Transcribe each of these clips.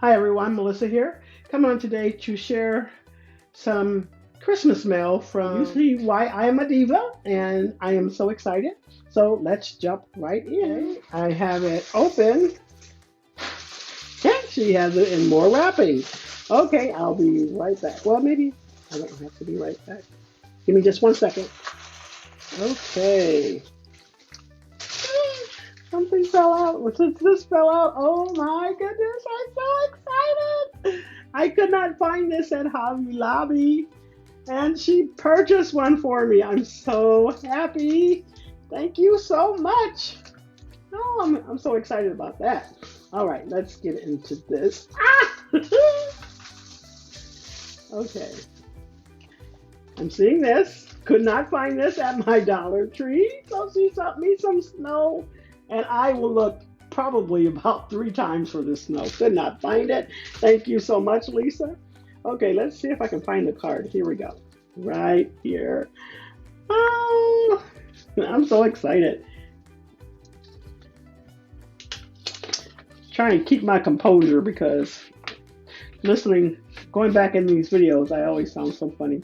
Hi everyone, Melissa here. Come on today to share some Christmas mail from Ucyimadiva, and I am so excited. So let's jump right in. I have it open. And she has it in more wrapping. Okay, I'll be right back. Well, maybe I don't have to be right back. Give me just 1 second. Okay. Something fell out. Since this fell out, oh my goodness, I'm so excited. I could not find this at Hobby Lobby, and she purchased one for me. I'm so happy. Thank you so much. Oh, I'm so excited about that. All right, let's get into this. Ah! Okay. I'm seeing this. Could not find this at my Dollar Tree. So she sent me some snow, and I will look probably about 3 times for this snow. Could not find it. Thank you so much, Lisa. Okay, let's see if I can find the card. Here we go. Right here. Oh, I'm so excited. Trying to keep my composure because going back in these videos, I always sound so funny.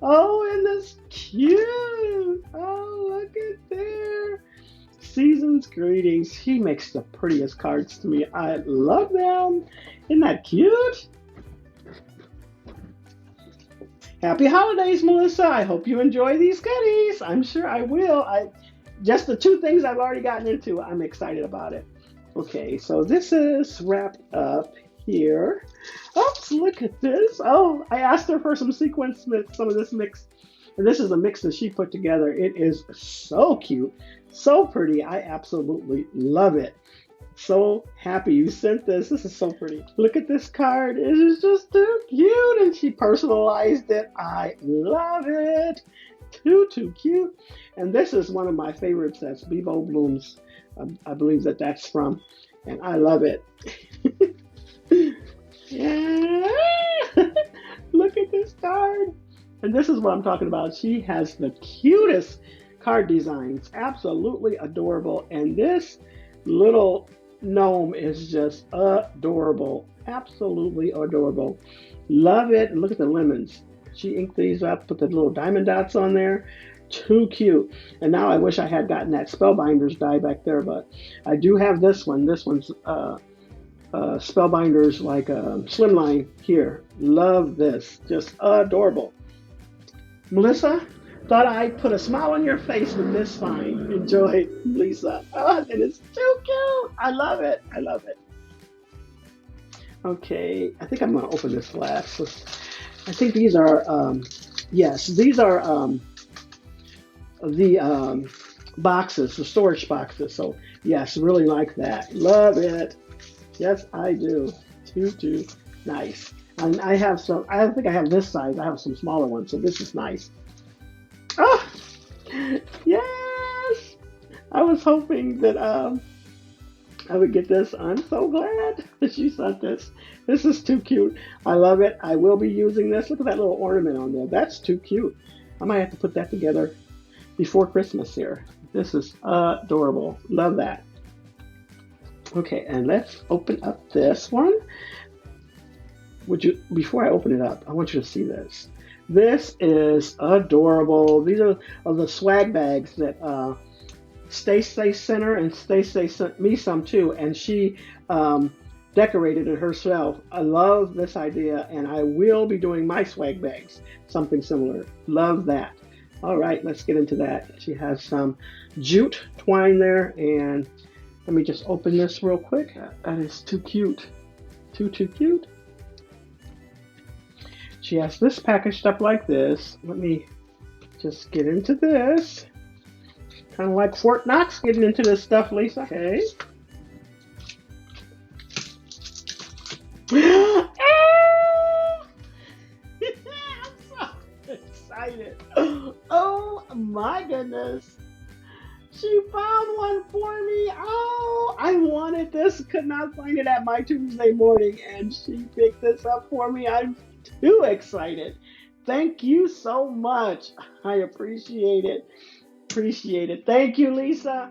Oh, and this cute. Oh, look at there. Season's greetings. She makes the prettiest cards to me. I love them. Isn't that cute? Happy holidays, Melissa. I hope you enjoy these goodies. I'm sure I will. Just the 2 things I've already gotten into, I'm excited about it. Okay, so this is wrapped up here. Oops, look at this. Oh, I asked her for some sequence mix, some of this mix. And this is a mix that she put together. It is so cute, so pretty. I absolutely love it. So happy you sent this. This is so pretty. Look at this card. It is just too cute. And she personalized it. I love it. Too cute. And this is one of my favorites. That's Bevo Blooms. I believe that's from. And I love it. Yeah. Look at this card. And this is what I'm talking about. She has the cutest card designs. Absolutely adorable. And this little gnome is just adorable. Absolutely adorable. Love it. Look at the lemons. She inked these up, put the little diamond dots on there. Too cute. And now I wish I had gotten that Spellbinders die back there, but I do have this one. This one's Spellbinders like Slimline here. Love this. Just adorable. Melissa, thought I'd put a smile on your face with this find. Enjoy, Lisa. Oh, it is too cute. I love it. I love it. Okay, I think I'm going to open this last. I think these are, yes, these are the boxes, the storage boxes. So, yes, really like that. Love it. Yes, I do. Too nice. And I have some, I don't think I have this size. I have some smaller ones, so this is nice. Oh, yes! I was hoping that I would get this. I'm so glad that you sent this. This is too cute. I love it. I will be using this. Look at that little ornament on there. That's too cute. I might have to put that together before Christmas here. This is adorable. Love that. Okay, and let's open up this one. Before I open it up, I want you to see this. This is adorable. These are the swag bags that Stacey sent her, and Stacey sent me some too, and she decorated it herself. I love this idea, and I will be doing my swag bags, something similar. Love that. All right, let's get into that. She has some jute twine there, and let me just open this real quick. That is too cute. Too cute. She has this packaged up like this. Let me just get into this. Kind of like Fort Knox getting into this stuff, Lisa. Okay. I'm so excited. Oh my goodness. She found one for me. Oh, I wanted this. Could not find it at my Tuesday morning, and she picked this up for me. I'm too excited. Thank you so much. I appreciate it. Appreciate it. Thank you, Lisa.